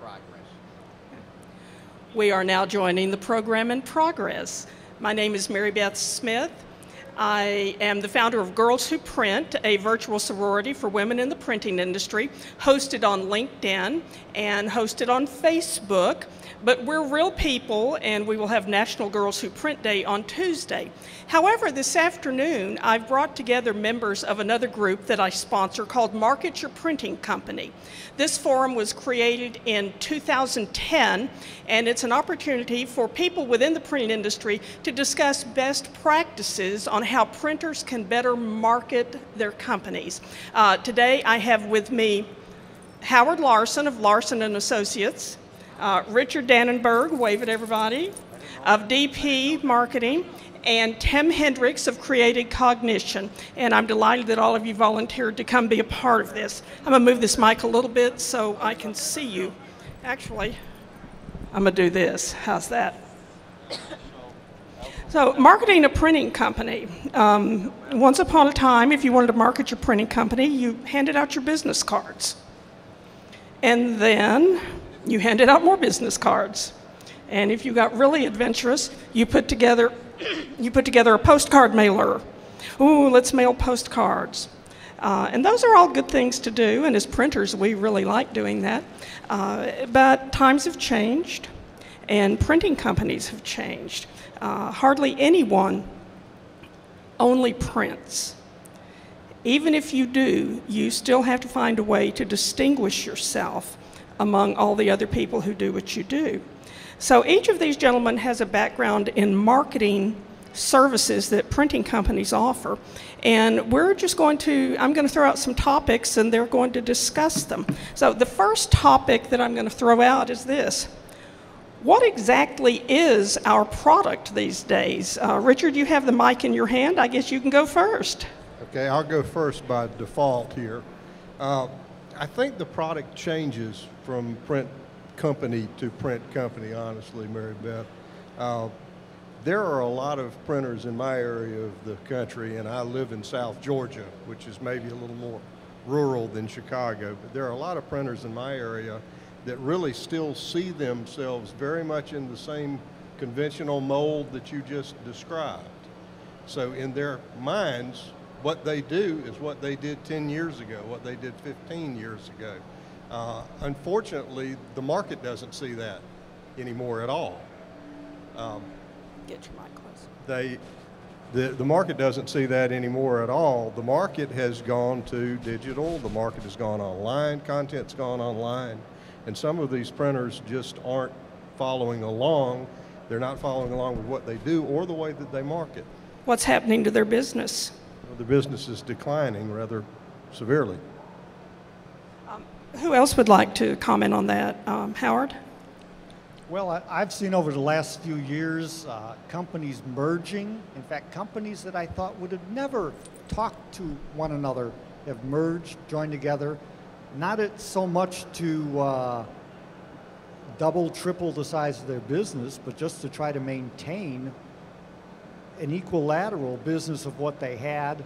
progress. We are now joining the program in progress. My name is Mary Beth Smith. I am the founder of Girls Who Print, a virtual sorority for women in the printing industry, hosted on LinkedIn and hosted on Facebook. But we're real people, and we will have National Girls Who Print Day on Tuesday. However, this afternoon, I've brought together members of another group that I sponsor called Market Your Printing Company. This forum was created in 2010, and it's an opportunity for people within the printing industry to discuss best practices on how printers can better market their companies. Today, I have with me Howard Larson of Larson & Associates, Richard Dannenberg, wave at everybody, of DP Marketing, and Tim Hendricks of Created Cognition. And I'm delighted that all of you volunteered to come be a part of this. I'm going to move this mic a little bit so I can see you. Actually, I'm going to do this. How's that? So, marketing a printing company. Once upon a time, if you wanted to market your printing company, you handed out your business cards. And then you handed out more business cards. And if you got really adventurous, you put together a postcard mailer. Ooh, let's mail postcards. And those are all good things to do, and as printers, we really like doing that. But times have changed, and printing companies have changed. Hardly anyone only prints. Even if you do, you still have to find a way to distinguish yourself among all the other people who do what you do. So each of these gentlemen has a background in marketing services that printing companies offer. And I'm going to throw out some topics and they're going to discuss them. So the first topic that I'm going to throw out is this. What exactly is our product these days? Richard, you have the mic in your hand. I guess you can go first. Okay, I'll go first by default here. I think the product changes from print company to print company, honestly, Mary Beth. There are a lot of printers in my area of the country, and I live in South Georgia, which is maybe a little more rural than Chicago, but there are a lot of printers in my area that really still see themselves very much in the same conventional mold that you just described. So in their minds, what they do is what they did 10 years ago, what they did 15 years ago. Unfortunately, the market doesn't see that anymore at all. Get your mic close. The market doesn't see that anymore at all. The market has gone to digital, the market has gone online, content's gone online, and some of these printers just aren't following along. They're not following along with what they do or the way that they market. What's happening to their business? The business is declining rather severely. Who else would like to comment on that? Howard? Well, I've seen over the last few years companies merging. In fact, companies that I thought would have never talked to one another have merged, joined together. Not so much to double, triple the size of their business, but just to try to maintain an equilateral business of what they had,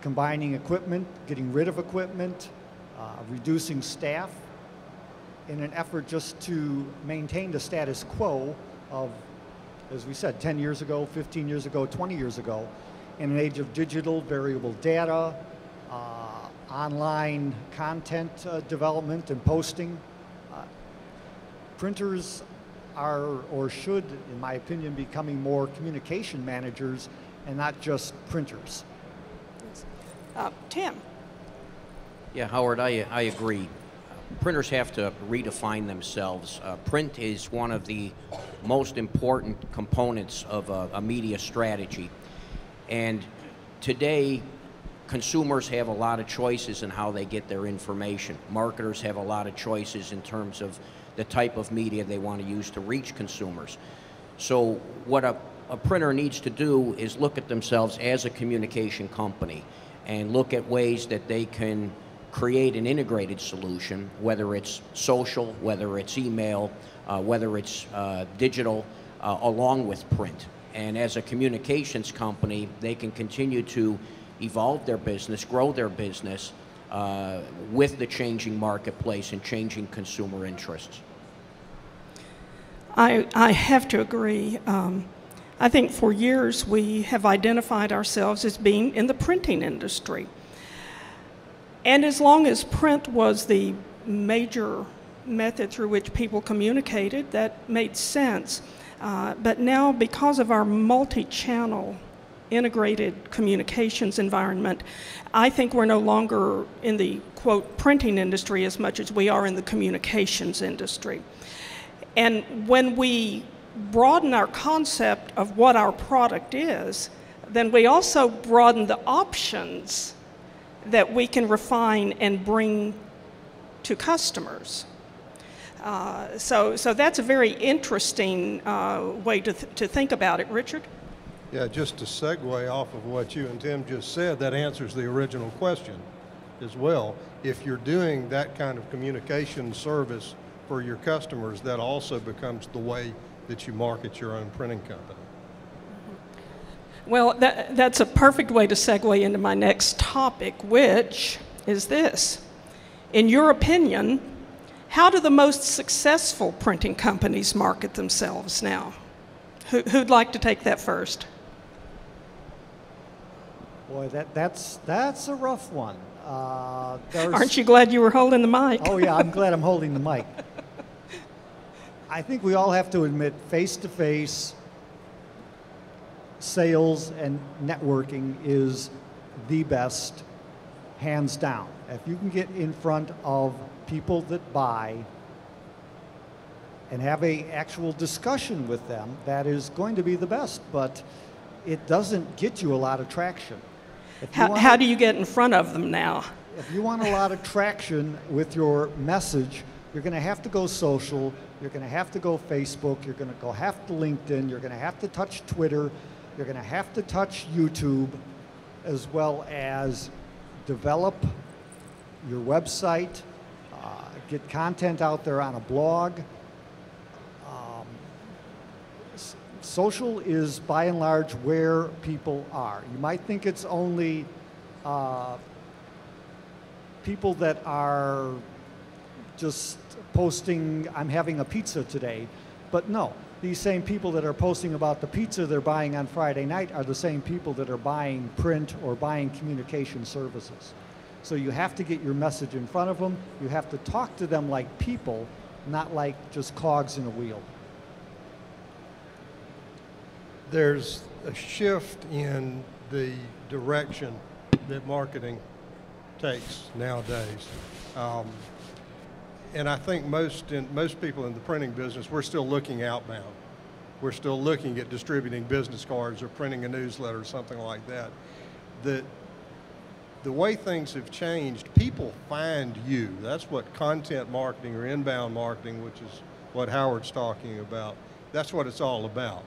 combining equipment, getting rid of equipment, reducing staff in an effort just to maintain the status quo of, as we said, 10 years ago, 15 years ago, 20 years ago, in an age of digital, variable data, online content development and posting. Printers are, or should, in my opinion, becoming more communication managers and not just printers. Tim? Yeah, Howard, I agree. Printers have to redefine themselves. Print is one of the most important components of a media strategy. And today, consumers have a lot of choices in how they get their information. Marketers have a lot of choices in terms of the type of media they want to use to reach consumers. So what a printer needs to do is look at themselves as a communication company and look at ways that they can create an integrated solution, whether it's social, whether it's email, whether it's digital, along with print. And as a communications company, they can continue to evolve their business, grow their business with the changing marketplace and changing consumer interests. I have to agree. I think for years we have identified ourselves as being in the printing industry. And as long as print was the major method through which people communicated, that made sense. But now, because of our multi-channel integrated communications environment, I think we're no longer in the, quote, printing industry as much as we are in the communications industry. And when we broaden our concept of what our product is, then we also broaden the options that we can refine and bring to customers. So that's a very interesting way to think about it. Richard? Yeah, just to segue off of what you and Tim just said, that answers the original question as well. If you're doing that kind of communication service for your customers, that also becomes the way that you market your own printing company. Well, that's a perfect way to segue into my next topic, which is this. In your opinion, how do the most successful printing companies market themselves now? Who'd like to take that first? Boy, that's a rough one. Aren't you glad you were holding the mic? Oh yeah, I'm glad I'm holding the mic. I think we all have to admit face-to-face sales and networking is the best, hands down. If you can get in front of people that buy and have an actual discussion with them, that is going to be the best, but it doesn't get you a lot of traction. How do you get in front of them now? If you want a lot of traction with your message, you're going to have to go social, you're going to have to go Facebook, you're going to have to LinkedIn, you're going to have to touch Twitter, you're going to have to touch YouTube, as well as develop your website, get content out there on a blog. Social is by and large where people are. You might think it's only people that are just posting, I'm having a pizza today, but no. These same people that are posting about the pizza they're buying on Friday night are the same people that are buying print or buying communication services. So you have to get your message in front of them. You have to talk to them like people, not like just cogs in a wheel. There's a shift in the direction that marketing takes nowadays. And I think most people in the printing business, we're still looking outbound. We're still looking at distributing business cards or printing a newsletter or something like that. The way things have changed, people find you. That's what content marketing or inbound marketing, which is what Howard's talking about, that's what it's all about.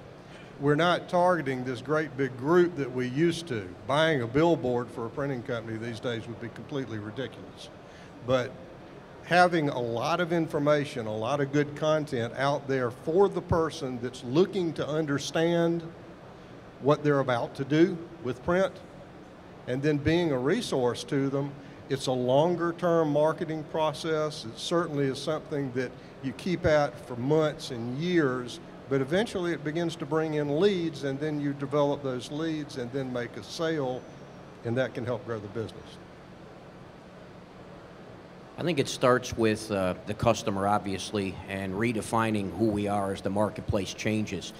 We're not targeting this great big group that we used to. Buying a billboard for a printing company these days would be completely ridiculous. But having a lot of information, a lot of good content out there for the person that's looking to understand what they're about to do with print, and then being a resource to them, it's a longer term marketing process. It certainly is something that you keep at for months and years, but eventually it begins to bring in leads, and then you develop those leads and then make a sale, and that can help grow the business. I think it starts with the customer, obviously, and redefining who we are as the marketplace changes.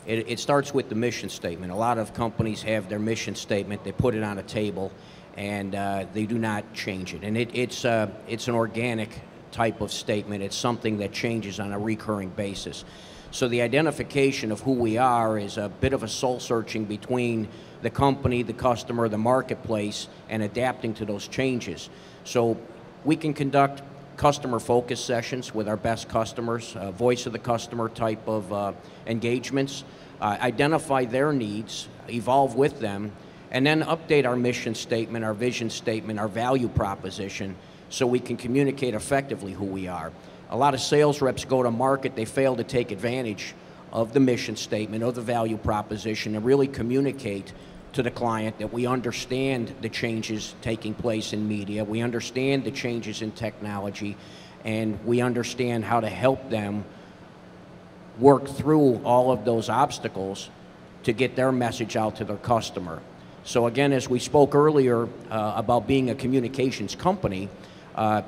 It starts with the mission statement. A lot of companies have their mission statement, they put it on a table, and they do not change it. And it's an organic type of statement. It's something that changes on a recurring basis. So the identification of who we are is a bit of a soul searching between the company, the customer, the marketplace, and adapting to those changes. So we can conduct customer focus sessions with our best customers, voice of the customer type of engagements, identify their needs, evolve with them, and then update our mission statement, our vision statement, our value proposition, so we can communicate effectively who we are. A lot of sales reps go to market, they fail to take advantage of the mission statement, of the value proposition, and really communicate to the client that we understand the changes taking place in media, we understand the changes in technology, and we understand how to help them work through all of those obstacles to get their message out to their customer. So again, as we spoke earlier about being a communications company,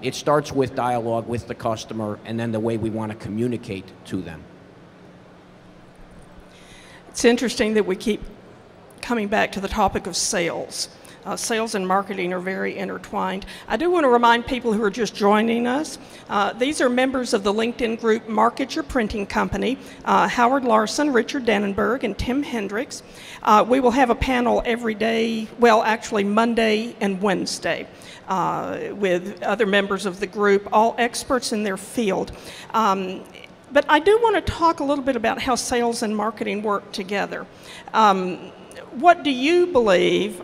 it starts with dialogue with the customer and then the way we want to communicate to them. It's interesting that we keep coming back to the topic of sales. Sales and marketing are very intertwined. I do want to remind people who are just joining us, these are members of the LinkedIn group Market Your Printing Company, Howard Larson, Richard Dannenberg, and Tim Hendricks. We will have a panel every day, well, actually Monday and Wednesday, with other members of the group, all experts in their field. But I do want to talk a little bit about how sales and marketing work together. What do you believe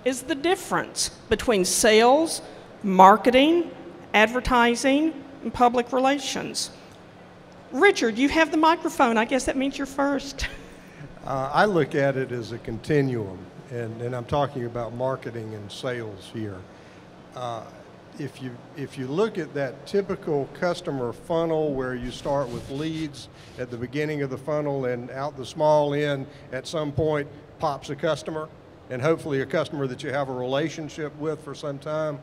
is the difference between sales, marketing, advertising, and public relations? Richard, you have the microphone. I guess that means you're first. I look at it as a continuum, and I'm talking about marketing and sales here. If you look at that typical customer funnel where you start with leads at the beginning of the funnel and out the small end, at some point pops a customer, and hopefully a customer that you have a relationship with for some time.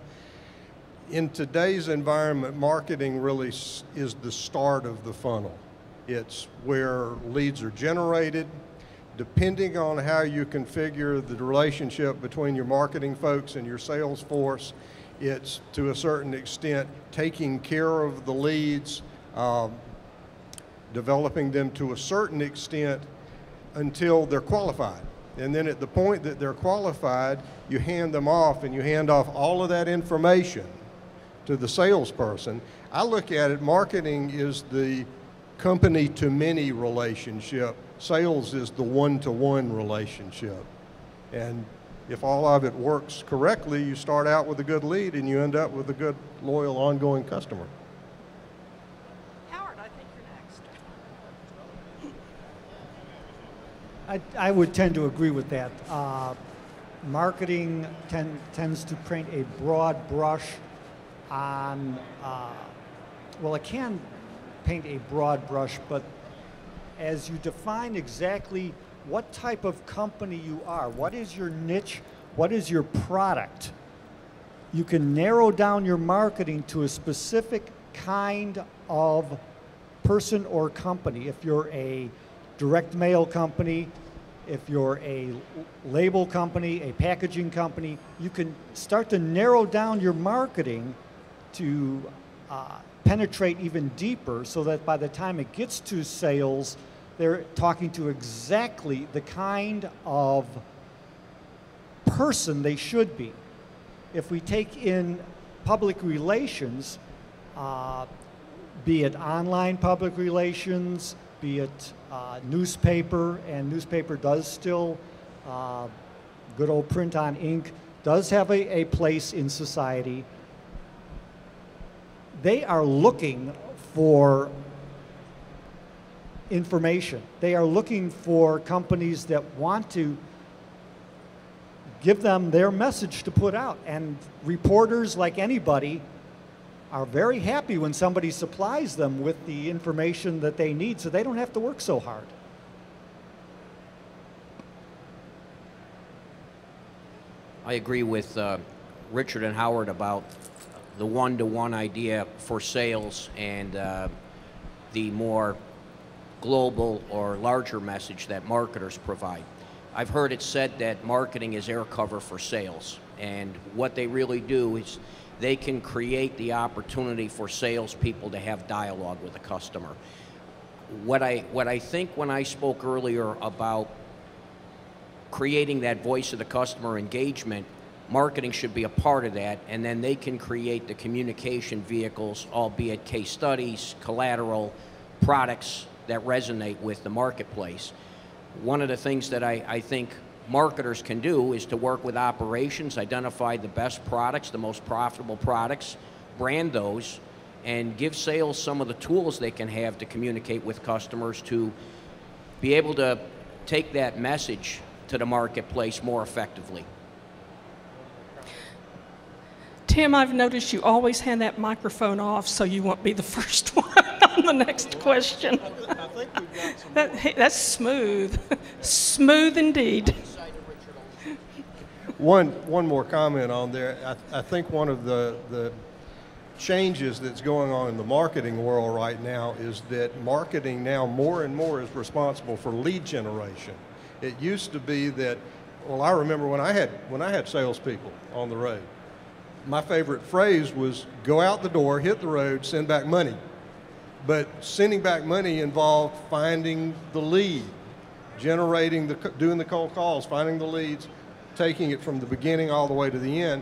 In today's environment, marketing really is the start of the funnel. It's where leads are generated. Depending on how you configure the relationship between your marketing folks and your sales force, it's to a certain extent taking care of the leads, developing them to a certain extent until they're qualified. And then at the point that they're qualified, you hand them off, and you hand off all of that information to the salesperson. I look at it, marketing is the company-to-many relationship. Sales is the one-to-one relationship. And if all of it works correctly, you start out with a good lead, and you end up with a good, loyal, ongoing customer. Howard, I think you're next. I would tend to agree with that. Marketing tends to paint a broad brush on, well, it can paint a broad brush, but as you define exactly what type of company you are, what is your niche, what is your product, you can narrow down your marketing to a specific kind of person or company. If you're a direct mail company, if you're a label company, a packaging company, you can start to narrow down your marketing to penetrate even deeper so that by the time it gets to sales, they're talking to exactly the kind of person they should be. If we take in public relations, be it online public relations, be it newspaper, and newspaper does still, good old print on ink, does have a place in society. They are looking for information. They are looking for companies that want to give them their message to put out. And reporters, like anybody, are very happy when somebody supplies them with the information that they need so they don't have to work so hard. I agree with Richard and Howard about the one-to-one idea for sales and the more global or larger message that marketers provide. I've heard it said that marketing is air cover for sales, and what they really do is they can create the opportunity for salespeople to have dialogue with a customer. What I think when I spoke earlier about creating that voice of the customer engagement, marketing should be a part of that, and then they can create the communication vehicles, albeit case studies, collateral, products that resonate with the marketplace. One of the things that I think marketers can do is to work with operations, identify the best products, the most profitable products, brand those, and give sales some of the tools they can have to communicate with customers to be able to take that message to the marketplace more effectively. Tim, I've noticed you always hand that microphone off so you won't be the first one. the next question. I think we've got some That's smooth. Smooth indeed. One more comment on there. I think one of the changes that's going on in the marketing world right now is that marketing now more and more is responsible for lead generation. It used to be that, well, I remember when I had salespeople on the road, my favorite phrase was go out the door, hit the road, send back money. But sending back money involved finding the lead, doing the cold calls, finding the leads, taking it from the beginning all the way to the end.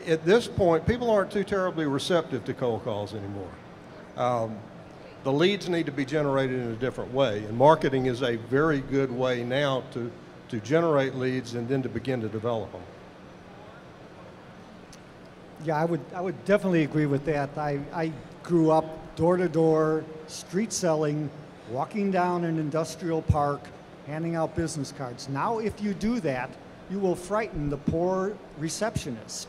At this point, people aren't too terribly receptive to cold calls anymore. The leads need to be generated in a different way, and marketing is a very good way now to generate leads and then to begin to develop them. Yeah, I would definitely agree with that. I grew up door to door, street selling, walking down an industrial park, handing out business cards. Now, if you do that, you will frighten the poor receptionist.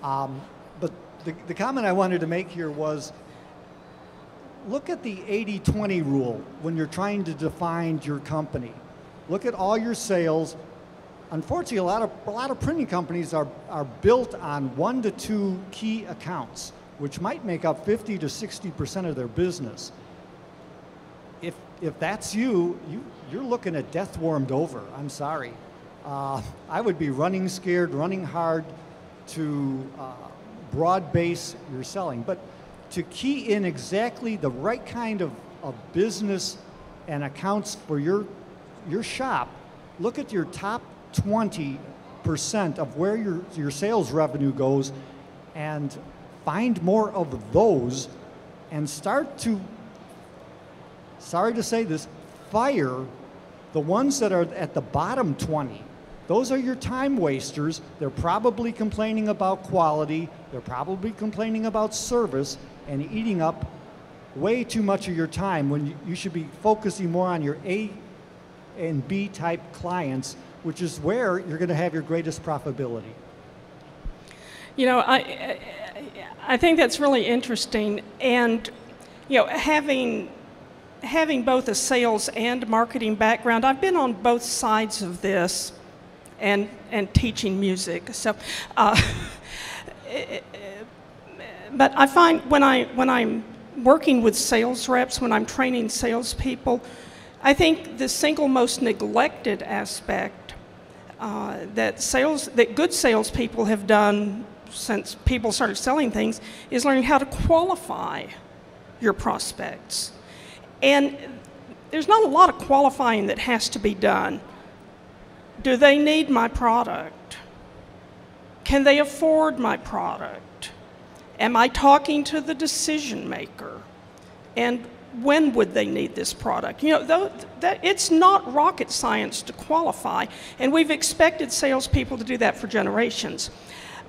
But the comment I wanted to make here was, look at the 80-20 rule when you're trying to define your company. Look at all your sales. Unfortunately, a lot of printing companies are built on 1 to 2 key accounts, which might make up 50 to 60% of their business. If that's you're looking at death warmed over. I'm sorry. I would be running scared, running hard to broad base your selling. But to key in exactly the right kind of business and accounts for your shop, look at your top 20% of where your sales revenue goes and find more of those and start to, sorry to say this, fire the ones that are at the bottom 20. Those are your time wasters. They're probably complaining about quality. They're probably complaining about service and eating up way too much of your time when you should be focusing more on your A and B type clients, which is where you're going to have your greatest profitability. You know, I think that's really interesting, and you know, having both a sales and marketing background, I've been on both sides of this, and teaching music. So, but I find when I'm working with sales reps, when I'm training salespeople, I think the single most neglected aspect that good salespeople have done since people started selling things is learning how to qualify your prospects. And there's not a lot of qualifying that has to be done. Do they need my product? Can they afford my product? Am I talking to the decision maker? And when would they need this product? You know, it's not rocket science to qualify, and we've expected salespeople to do that for generations.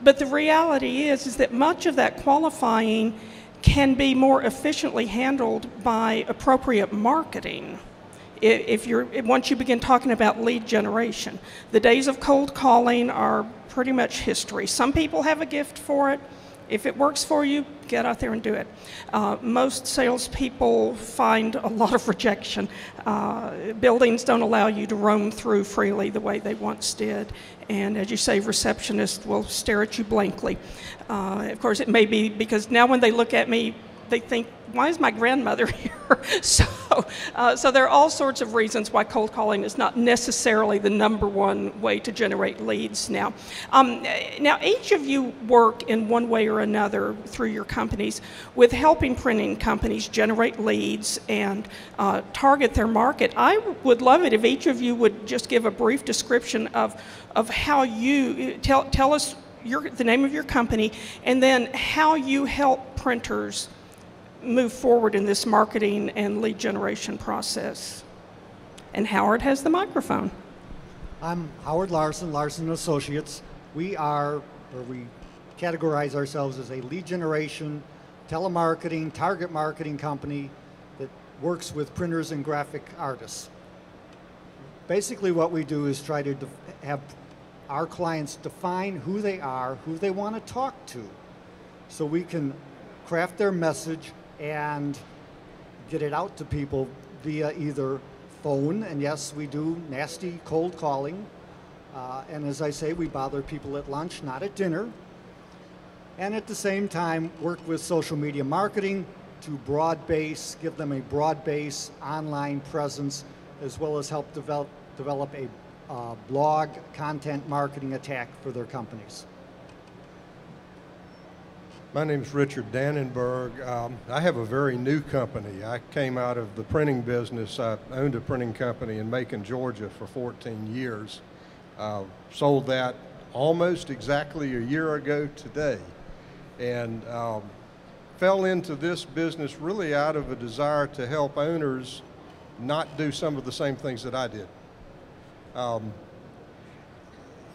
But the reality is that much of that qualifying can be more efficiently handled by appropriate marketing. Once you begin talking about lead generation, the days of cold calling are pretty much history. Some people have a gift for it. If it works for you, get out there and do it. Most salespeople find a lot of rejection. Buildings don't allow you to roam through freely the way they once did. And as you say, receptionists will stare at you blankly. Of course, it may be because now when they look at me, they think, why is my grandmother here? So there are all sorts of reasons why cold calling is not necessarily the #1 way to generate leads now. Now, each of you work in one way or another through your companies with helping printing companies generate leads and target their market. I would love it if each of you would just give a brief description of how you, tell us the name of your company, and then how you help printers move forward in this marketing and lead generation process. And Howard has the microphone. I'm Howard Larson, Larson Associates. We categorize ourselves as a lead generation, telemarketing, target marketing company that works with printers and graphic artists. Basically what we do is try to have our clients define who they are, who they want to talk to, so we can craft their message and get it out to people via either phone, and yes, we do nasty cold calling. And as I say, we bother people at lunch, not at dinner. And at the same time, work with social media marketing to broad-base, give them a broad-base online presence, as well as help develop a blog content marketing attack for their companies. My name is Richard Dannenberg. I have a very new company. I came out of the printing business. I owned a printing company in Macon, Georgia for 14 years. Sold that almost exactly a year ago today, and fell into this business really out of a desire to help owners not do some of the same things that I did.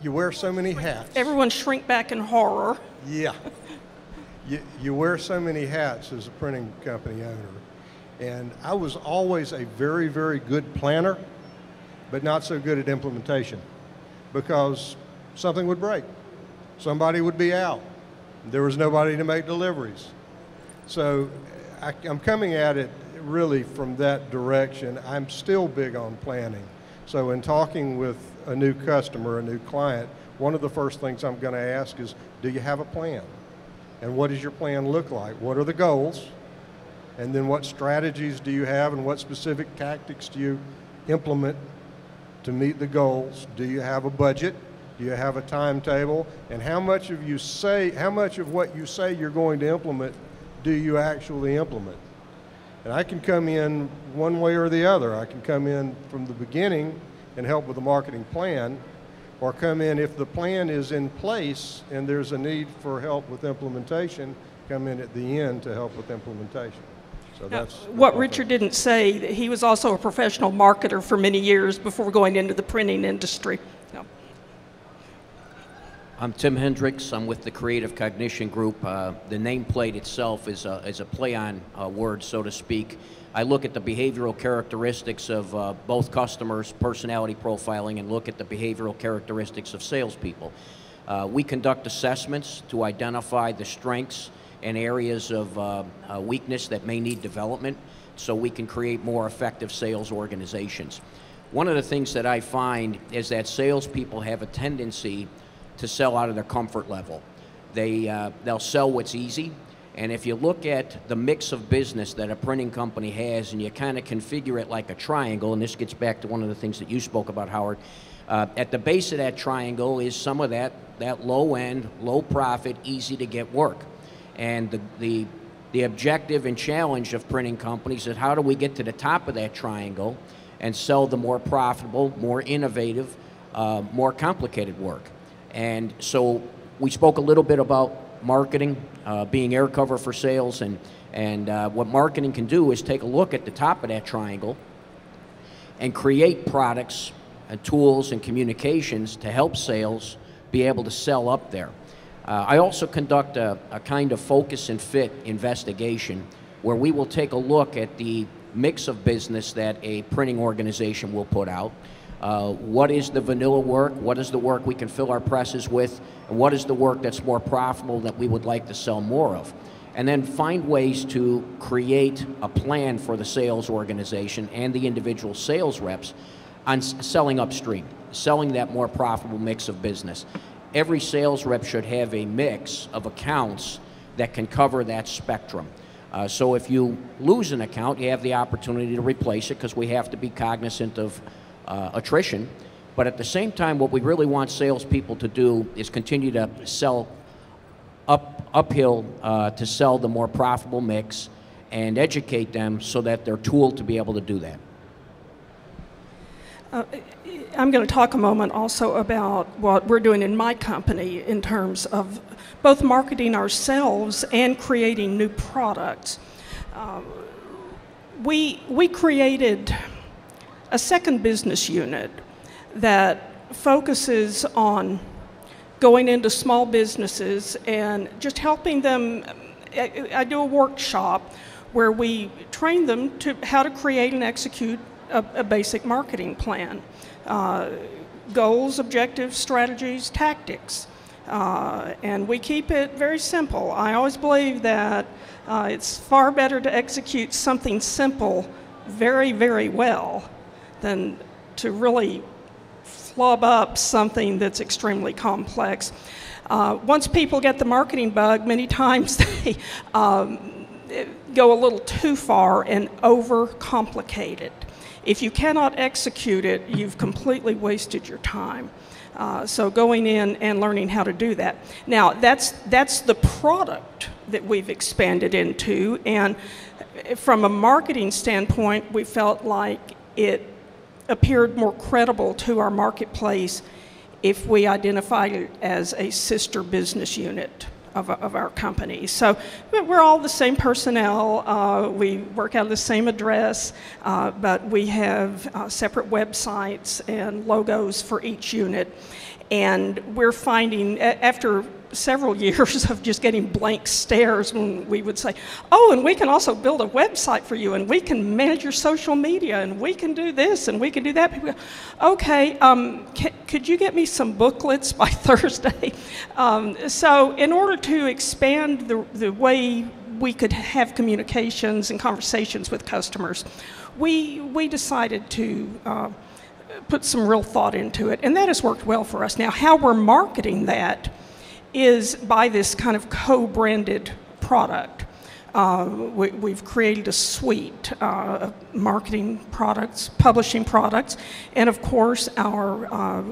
You wear so many hats. Everyone shrink back in horror. Yeah. You wear so many hats as a printing company owner. And I was always a very, very good planner, but not so good at implementation, because something would break. Somebody would be out. There was nobody to make deliveries. So I'm coming at it really from that direction. I'm still big on planning. So in talking with a new customer, a new client, one of the first things I'm going to ask is, do you have a plan? And what does your plan look like? What are the goals? And then what strategies do you have, and what specific tactics do you implement to meet the goals? Do you have a budget? Do you have a timetable? And how much of what you say you're going to implement do you actually implement? And I can come in one way or the other. I can come in from the beginning and help with the marketing plan, or come in if the plan is in place and there's a need for help with implementation, come in at the end to help with implementation. So that's what Richard didn't say, that he was also a professional marketer for many years before going into the printing industry. Yeah. I'm Tim Hendricks. I'm with the Creative Cognition Group. The nameplate itself is a play on words, so to speak. I look at the behavioral characteristics of both customers, personality profiling, and look at the behavioral characteristics of salespeople. We conduct assessments to identify the strengths and areas of weakness that may need development, so we can create more effective sales organizations. One of the things that I find is that salespeople have a tendency to sell out of their comfort level. They'll sell what's easy. And if you look at the mix of business that a printing company has, and you kind of configure it like a triangle, and this gets back to one of the things that you spoke about, Howard, at the base of that triangle is some of that low end, low profit, easy to get work. And the objective and challenge of printing companies is, how do we get to the top of that triangle and sell the more profitable, more innovative, more complicated work? And so we spoke a little bit about marketing, being air cover for sales, and what marketing can do is take a look at the top of that triangle and create products and tools and communications to help sales be able to sell up there. I also conduct a kind of focus and fit investigation where we will take a look at the mix of business that a printing organization will put out. What is the vanilla work? What is the work we can fill our presses with? And what is the work that's more profitable that we would like to sell more of? And then find ways to create a plan for the sales organization and the individual sales reps on selling upstream, selling that more profitable mix of business. Every sales rep should have a mix of accounts that can cover that spectrum. So if you lose an account, you have the opportunity to replace it, because we have to be cognizant of attrition. But at the same time, what we really want salespeople to do is continue to sell uphill to sell the more profitable mix, and educate them so that they're tooled to be able to do that. I'm going to talk a moment also about what we're doing in my company in terms of both marketing ourselves and creating new products. We created a second business unit that focuses on going into small businesses and just helping them. I do a workshop where we train them to how to create and execute a basic marketing plan, goals, objectives, strategies, tactics. And we keep it very simple. I always believe that it's far better to execute something simple very, very well than to really flub up something that's extremely complex. Once people get the marketing bug, many times they go a little too far and overcomplicate it. If you cannot execute it, you've completely wasted your time. So going in and learning how to do that. Now, that's the product that we've expanded into, and from a marketing standpoint, we felt like it appeared more credible to our marketplace if we identified it as a sister business unit of our company. So we're all the same personnel, we work out of the same address, but we have separate websites and logos for each unit. And we're finding, after several years of just getting blank stares when we would say, oh, and we can also build a website for you, and we can manage your social media, and we can do this, and we can do that. People go, okay, could you get me some booklets by Thursday? So in order to expand the way we could have communications and conversations with customers, we decided to put some real thought into it, and that has worked well for us. Now, how we're marketing that is by this kind of co-branded product. We've created a suite of marketing products, publishing products, and of course our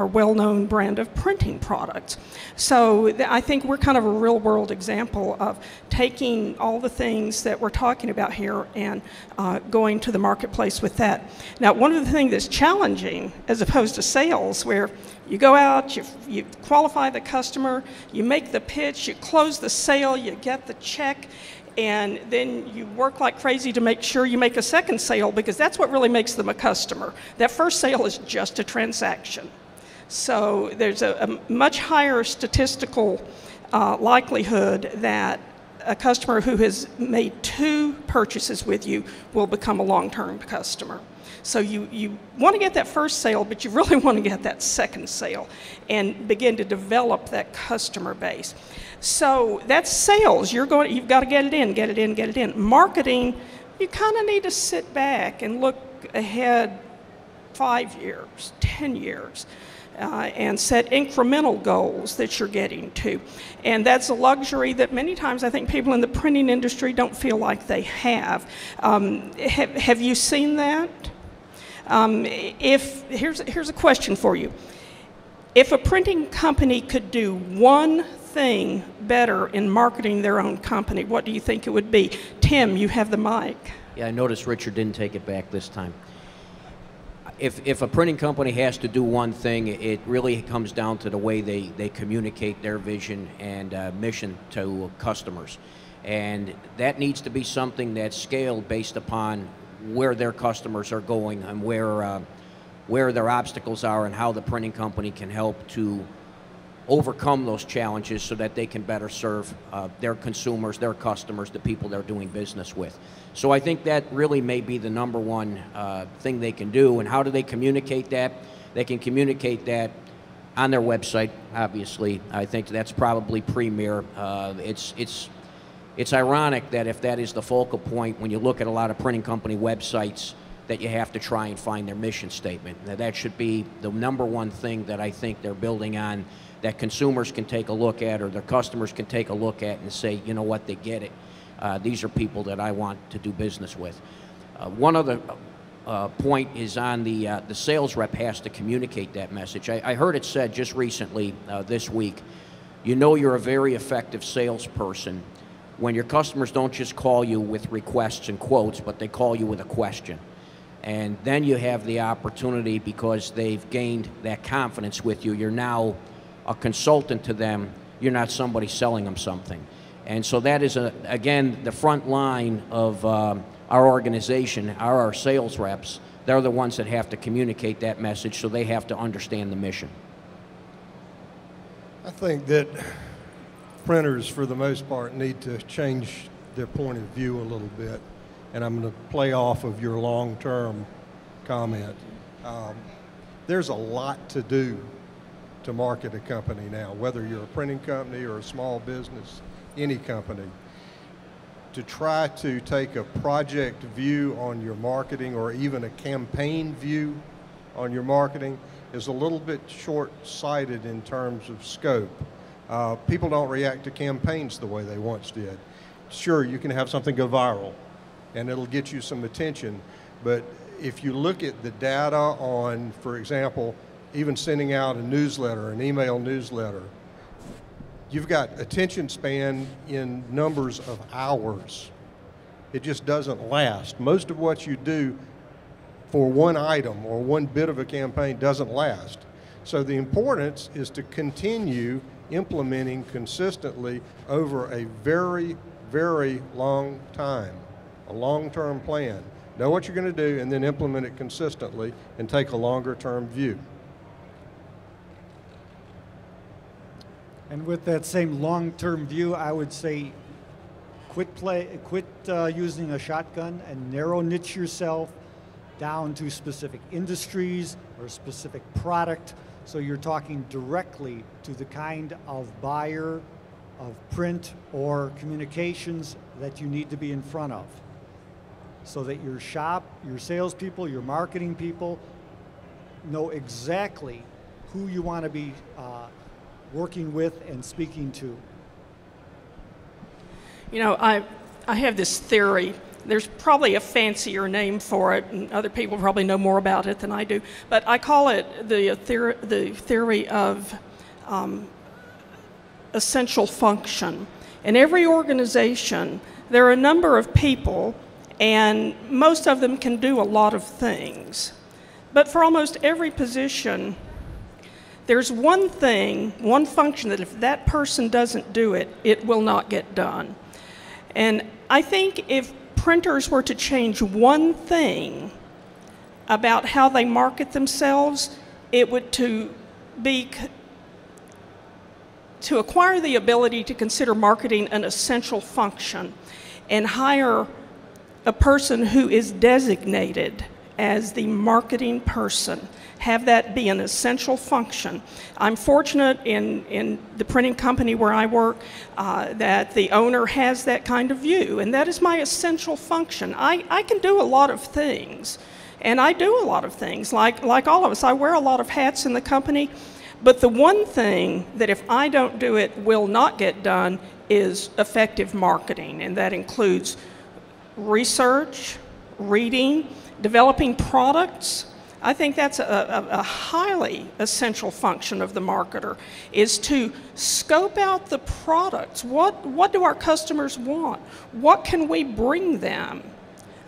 well-known brand of printing products. So I think we're kind of a real-world example of taking all the things that we're talking about here and going to the marketplace with that. Now, one of the things that's challenging, as opposed to sales, where you go out, you qualify the customer, you make the pitch, you close the sale, you get the check, and then you work like crazy to make sure you make a second sale, because that's what really makes them a customer. That first sale is just a transaction. So there's a much higher statistical likelihood that a customer who has made 2 purchases with you will become a long-term customer. So you want to get that first sale, but you really want to get that second sale and begin to develop that customer base. So that's sales. You've got to get it in, get it in, get it in. Marketing, you kind of need to sit back and look ahead 5 years, 10 years. And set incremental goals that you're getting to. And that's a luxury that many times I think people in the printing industry don't feel like they have. Have you seen that? Here's a question for you. If a printing company could do one thing better in marketing their own company, what do you think it would be? Tim, you have the mic. Yeah, I noticed Richard didn't take it back this time. If a printing company has to do one thing, it really comes down to the way they communicate their vision and mission to customers. And that needs to be something that's scaled based upon where their customers are going and where their obstacles are and how the printing company can help to overcome those challenges so that they can better serve their consumers, their customers, the people they're doing business with. So I think that really may be the number one thing they can do. And how do they communicate that? They can communicate that on their website, obviously. I think that's probably premier. It's ironic that if that is the focal point, when you look at a lot of printing company websites, that you have to try and find their mission statement. Now, that should be the number one thing that I think they're building on, that consumers can take a look at or their customers can take a look at and say, you know what, they get it. These are people that I want to do business with. One other point is on the sales rep has to communicate that message. I heard it said just recently this week, you know you're a very effective salesperson when your customers don't just call you with requests and quotes, but they call you with a question. And then you have the opportunity, because they've gained that confidence with you, you're now a consultant to them, you're not somebody selling them something. And so that is, again, the front line of our organization, our sales reps. They're the ones that have to communicate that message, so they have to understand the mission. I think that printers, for the most part, need to change their point of view a little bit. And I'm going to play off of your long-term comment. There's a lot to do to market a company now, whether you're a printing company or a small business, any company. To try to take a project view on your marketing or even a campaign view on your marketing is a little bit short-sighted in terms of scope. People don't react to campaigns the way they once did. Sure, you can have something go viral and it'll get you some attention, but if you look at the data on, for example, even sending out a newsletter, an email newsletter, you've got attention span in numbers of hours. It just doesn't last. Most of what you do for one item or one bit of a campaign doesn't last. So the importance is to continue implementing consistently over a very, very long time, a long-term plan. Know what you're going to do and then implement it consistently and take a longer-term view. And with that same long-term view, I would say quit using a shotgun and narrow niche yourself down to specific industries or specific product, so you're talking directly to the kind of buyer of print or communications that you need to be in front of, so that your shop, your salespeople, your marketing people know exactly who you want to be working with and speaking to. You know, I have this theory. There's probably a fancier name for it, and other people probably know more about it than I do. But I call it the theory of essential function. In every organization, there are a number of people, and most of them can do a lot of things. But for almost every position, there's one thing, one function that if that person doesn't do it, it will not get done. And I think if printers were to change one thing about how they market themselves, it would to acquire the ability to consider marketing an essential function and hire a person who is designated as the marketing person. Have that be an essential function. I'm fortunate in the printing company where I work that the owner has that kind of view, and that is my essential function. I can do a lot of things, and I do a lot of things. Like all of us, I wear a lot of hats in the company, but the one thing that if I don't do it will not get done is effective marketing, and that includes research, reading, developing products. I think that's a highly essential function of the marketer, is to scope out the products. What do our customers want? What can we bring them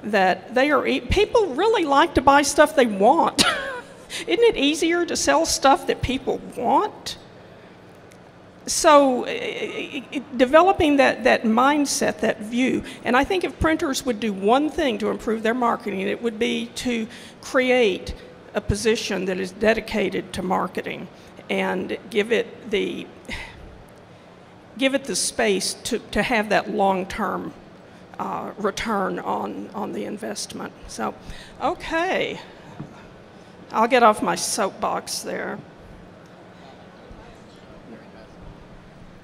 that they are, people really like to buy stuff they want. Isn't it easier to sell stuff that people want? So developing that mindset, that view, and I think if printers would do one thing to improve their marketing, it would be to create a position that is dedicated to marketing and give it the space to have that long-term return on the investment. So, okay, I'll get off my soapbox there.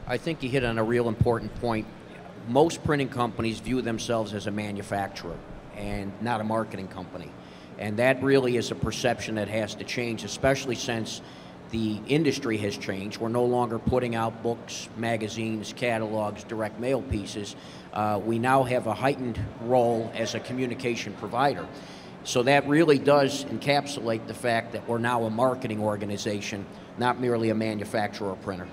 I think you hit on a real important point. Most printing companies view themselves as a manufacturer and not a marketing company. And that really is a perception that has to change, especially since the industry has changed. We're no longer putting out books, magazines, catalogs, direct mail pieces. We now have a heightened role as a communication provider. So that really does encapsulate the fact that we're now a marketing organization, not merely a manufacturer or printer.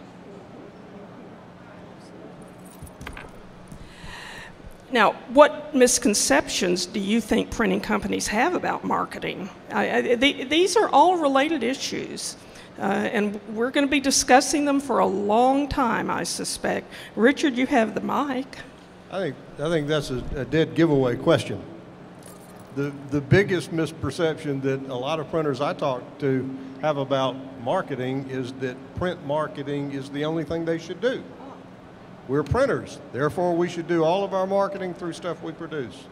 Now, what misconceptions do you think printing companies have about marketing? These are all related issues, and we're going to be discussing them for a long time, I suspect. Richard, you have the mic. I think that's a dead giveaway question. The biggest misperception that a lot of printers I talk to have about marketing is that print marketing is the only thing they should do. We're printers, therefore we should do all of our marketing through stuff we produce.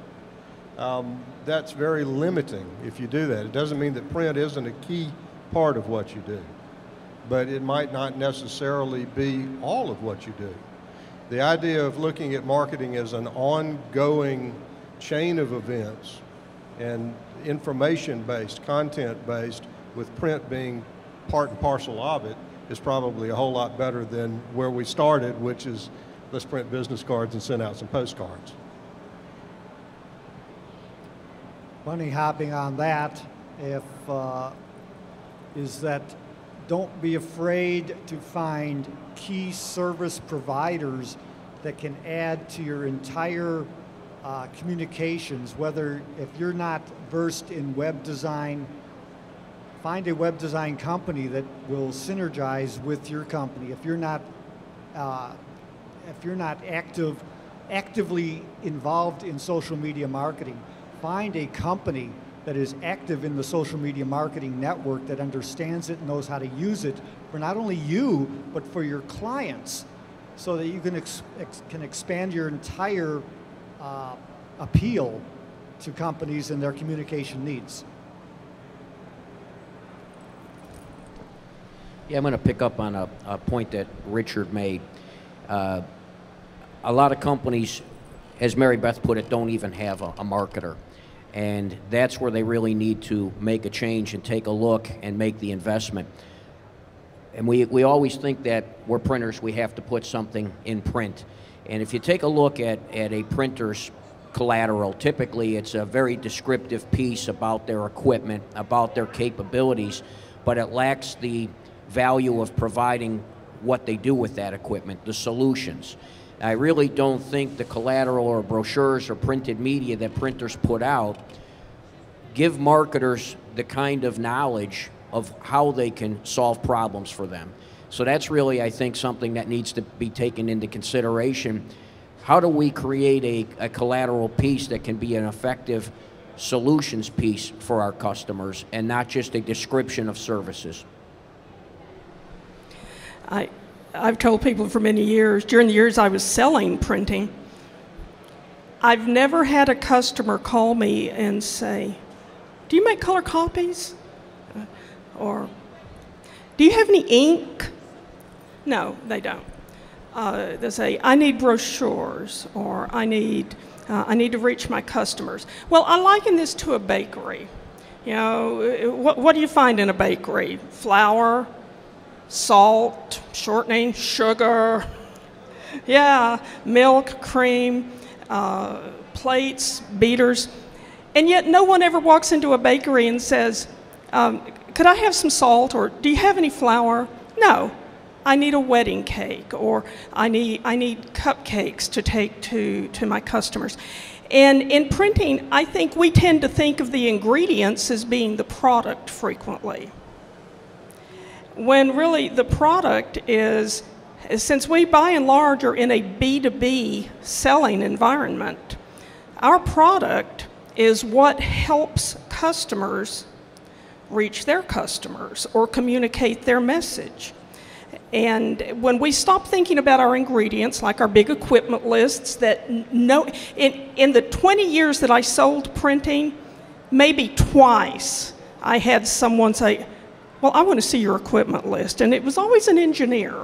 That's very limiting if you do that. It doesn't mean that print isn't a key part of what you do. but it might not necessarily be all of what you do. The idea of looking at marketing as an ongoing chain of events and information-based, content-based, with print being part and parcel of it, is probably a whole lot better than where we started, which is let's print business cards and send out some postcards. Bunny hopping on that, is that don't be afraid to find key service providers that can add to your entire communications, whether if you're not versed in web design, find a web design company that will synergize with your company. If you're not actively involved in social media marketing, find a company that is active in the social media marketing network that understands it and knows how to use it for not only you, but for your clients, so that you can expand your entire appeal to companies and their communication needs. Yeah, I'm going to pick up on a point that Richard made. A lot of companies, as Mary Beth put it, don't even have a marketer. And that's where they really need to make a change and take a look and make the investment. And we always think that we're printers, we have to put something in print. And if you take a look at a printer's collateral, typically it's a very descriptive piece about their equipment, about their capabilities, but it lacks the value of providing what they do with that equipment, the solutions. I really don't think the collateral or brochures or printed media that printers put out give marketers the kind of knowledge of how they can solve problems for them. So that's really, I think, something that needs to be taken into consideration. How do we create a collateral piece that can be an effective solutions piece for our customers and not just a description of services? I've told people for many years, during the years I was selling printing, I've never had a customer call me and say, "Do you make color copies?" Or, "Do you have any ink?" No, they don't. They say, "I need brochures," or I need to reach my customers." Well, I liken this to a bakery. You know, what do you find in a bakery? Flour, salt, shortening, sugar, yeah, milk, cream, plates, beaters. And yet no one ever walks into a bakery and says, "Could I have some salt?" or "Do you have any flour?" No, I need a wedding cake, or I need cupcakes to take to my customers. And in printing, I think we tend to think of the ingredients as being the product frequently, when really the product is, since we by and large are in a B2B selling environment, our product is what helps customers reach their customers or communicate their message. And when we stop thinking about our ingredients, like our big equipment lists, that in the 20 years that I sold printing, maybe twice I had someone say, "Well, I want to see your equipment list," and it was always an engineer.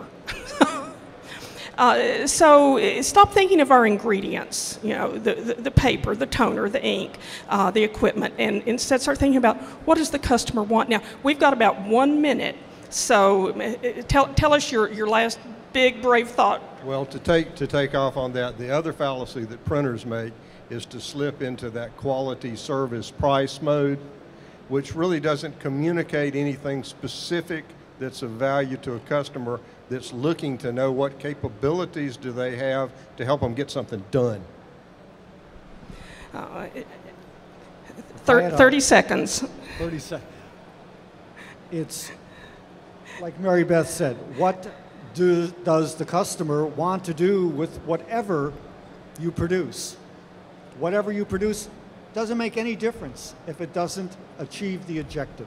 So stop thinking of our ingredients, you know, the paper, the toner, the ink, the equipment, and instead start thinking about what does the customer want. Now, we've got about 1 minute, so tell us your last big, brave thought. Well, to take off on that, the other fallacy that printers make is to slip into that quality service price mode, which really doesn't communicate anything specific that's of value to a customer that's looking to know what capabilities do they have to help them get something done. 30 seconds. 30 seconds. It's like Mary Beth said, what does the customer want to do with whatever you produce? Whatever you produce doesn't make any difference if it doesn't achieve the objective.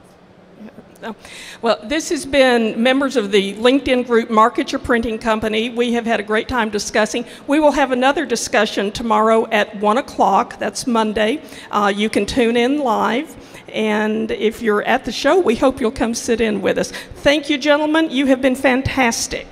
Well, this has been members of the LinkedIn group Market Your Printing Company. We have had a great time discussing. We will have another discussion tomorrow at 1 o'clock. That's Monday. You can tune in live. And if you're at the show, we hope you'll come sit in with us. Thank you, gentlemen. You have been fantastic.